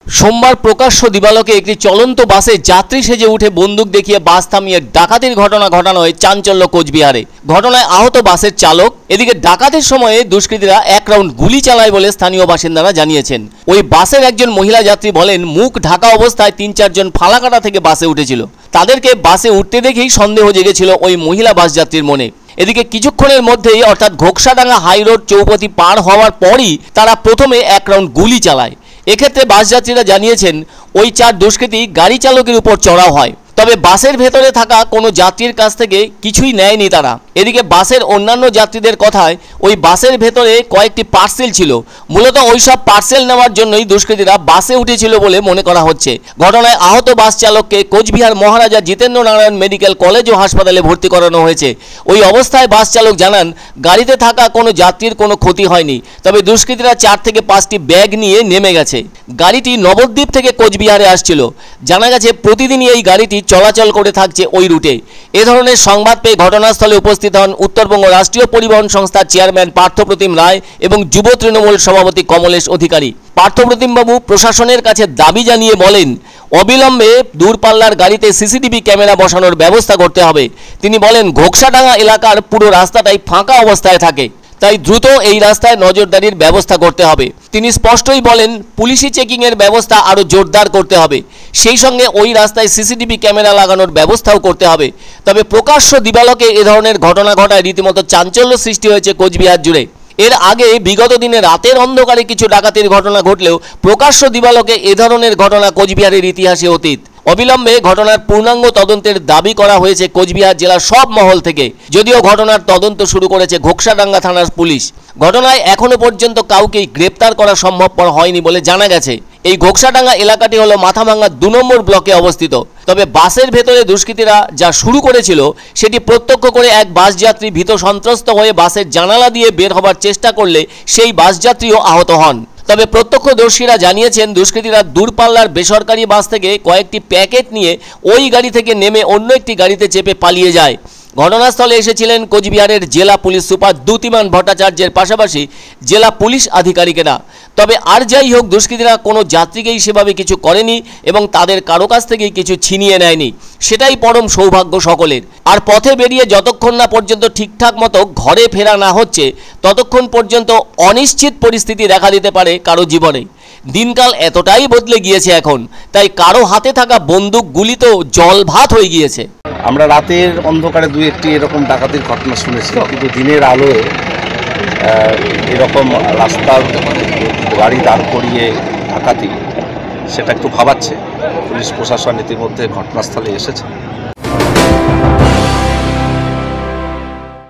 সোমবার প্রকাশ্য দিবালোকে একটি চলন্ত বাসে যাত্রী সেজে উঠে বন্দুক দেখিয়ে বাস থামিয়ে ডাকাতির ঘটনা ঘটানো হয় চাঞ্চল্য কোচবিহারে। ঘটনায় আহত বাসের চালক। এদিকে ডাকাতির সময়ে দুষ্কৃতীরা এক রাউন্ড গুলি চালায় বলে স্থানীয় বাসিন্দারা জানিয়েছেন। ওই বাসের একজন মহিলা যাত্রী বলেন, মুখ ঢাকা অবস্থায় ৩-৪ জন ফালাকাটা থেকে বাসে উঠেছিল। তাদেরকে বাসে উঠতে দেখেই সন্দেহ জেগেছিল ওই মহিলা বাস যাত্রীর মনে। এদিকে কিছুক্ষণের মধ্যেই অর্থাৎ ঘোকসাডাঙ্গা হাই রোড চৌপতি পার হওয়ার পরই তারা প্রথমে এক রাউন্ড গুলি চালায়। এক্ষেত্রে বাস যাত্রীরা জানিয়েছেন ওই 4 দুষ্কৃতী গাড়ি চালকের উপর চড়াও হয়, তবে বাসের ভেতরে থাকা কোনো যাত্রীর কাছ থেকে কিছুই নেয়নি তারা। এদিকে বাসের অন্যান্য যাত্রীদের কথায় ওই বাসের ভেতরে কয়েকটি পার্সেল ছিল, মূলত ওই সব পার্সেল নেওয়ার জন্যই দুষ্কৃতীরা বাসে উঠেছিল বলে মনে করা হচ্ছে। ঘটনায় আহত বাস চালককে কোচবিহার মহারাজা জিতেন্দ্র নারায়ণ মেডিকেল কলেজ ও হাসপাতালে ভর্তি করানো হয়েছে। ওই অবস্থায় বাস চালক জানান, গাড়িতে থাকা কোনো যাত্রীর কোনো ক্ষতি হয়নি, তবে দুষ্কৃতীরা 4 থেকে 5টি ব্যাগ নিয়ে নেমে গেছে। গাড়িটি নবদ্বীপ থেকে কোচবিহারে আসছিল। জানা গেছে প্রতিদিনই এই গাড়িটি চলাচল করে থাকছে ওই রুটে। এ ধরনের সংবাদ পেয়ে ঘটনাস্থলে উপস্থিত হন উত্তরবঙ্গ রাষ্ট্রীয় পরিবহন সংস্থার চেয়ারম্যান পার্থপ্রতিম রায় এবং যুব তৃণমূল সভাপতি কমলেশ অধিকারী। পার্থপ্রতিমবাবু প্রশাসনের কাছে দাবি জানিয়ে বলেন, অবিলম্বে দূরপাল্লার গাড়িতে সিসিটিভি ক্যামেরা বসানোর ব্যবস্থা করতে হবে। তিনি বলেন, ঘোকসাডাঙ্গা এলাকার পুরো রাস্তাটাই ফাঁকা অবস্থায় থাকে, তাই দ্রুত এই রাস্তায় নজরদারির ব্যবস্থা করতে হবে। তিনি স্পষ্টই বলেন, পুলিশি চেকিংয়ের ব্যবস্থা আরও জোরদার করতে হবে, সেই সঙ্গে ওই রাস্তায় সিসিটিভি ক্যামেরা লাগানোর ব্যবস্থাও করতে হবে। তবে প্রকাশ্য দিবালোকে এ ধরনের ঘটনা ঘটায় রীতিমতো চাঞ্চল্য সৃষ্টি হয়েছে কোচবিহার জুড়ে। এর আগে বিগত দিনে রাতের অন্ধকারে কিছু ডাকাতির ঘটনা ঘটলেও প্রকাশ্য দিবালোকে এ ধরনের ঘটনা কোচবিহারের ইতিহাসে অতীত। অবিলম্বে ঘটনার পূর্ণাঙ্গ তদন্তের দাবি করা হয়েছে কোচবিহার জেলার সব মহল থেকে, যদিও ঘটনার তদন্ত শুরু করেছে ঘোকসাডাঙ্গা থানার পুলিশ। ঘটনায় এখনো পর্যন্ত কাউকেই গ্রেপ্তার করা সম্ভবপর হয়নি বলে জানা গেছে। এই ঘোকসাডাঙ্গা এলাকাটি হলো মাথাভাঙ্গা 2 নম্বর ব্লকে অবস্থিত। তবে বাসের ভেতরে দুষ্কৃতীরা যা শুরু করেছিল সেটি প্রত্যক্ষ করে এক বাস যাত্রী ভীত সন্ত্রস্ত হয়ে বাসের জানালা দিয়ে বের হবার চেষ্টা করলে সেই বাস যাত্রীও আহত হন। তবে প্রত্যক্ষদর্শীরা জানিয়েছেন, দুষ্কৃতীরা দূরপাল্লার বেসরকারি বাস থেকে কয়েকটি প্যাকেট নিয়ে ওই গাড়ি থেকে নেমে অন্য একটি গাড়িতে চেপে পালিয়ে যায়। ঘটনাস্থলে এসেছিলেন কোচবিহারের জেলা পুলিশ সুপার দ্যুতিমান ভট্টাচার্যের পাশাপাশি জেলা পুলিশ আধিকারিকেরা। তবে আর যাই হোক, দুষ্কৃতীরা কোনো যাত্রীকেই সেভাবে কিছু করেনি এবং তাদের কারো কাছ থেকেই কিছু ছিনিয়ে নেয়নি, সেটাই পরম সৌভাগ্য সকলের। আর পথে বেরিয়ে যতক্ষণ না পর্যন্ত ঠিকঠাক মতো ঘরে ফেরা না হচ্ছে, ততক্ষণ পর্যন্ত অনিশ্চিত পরিস্থিতি দেখা দিতে পারে কারো জীবনে। দিনকাল এতটাই বদলে গিয়েছে এখন, তাই কারো হাতে থাকা বন্দুক গুলি তো জল ভাত হয়ে গিয়েছে। আমরা রাতের অন্ধকারে 2-1টি এরকম ডাকাতির ঘটনা শুনেছি, কিন্তু দিনের আলোয় এরকম রাস্তার গাড়ি দাঁড় করিয়ে ডাকাতি, সেটা একটু ভাবাচ্ছে। পুলিশ প্রশাসন ইতিমধ্যে ঘটনাস্থলে এসেছে।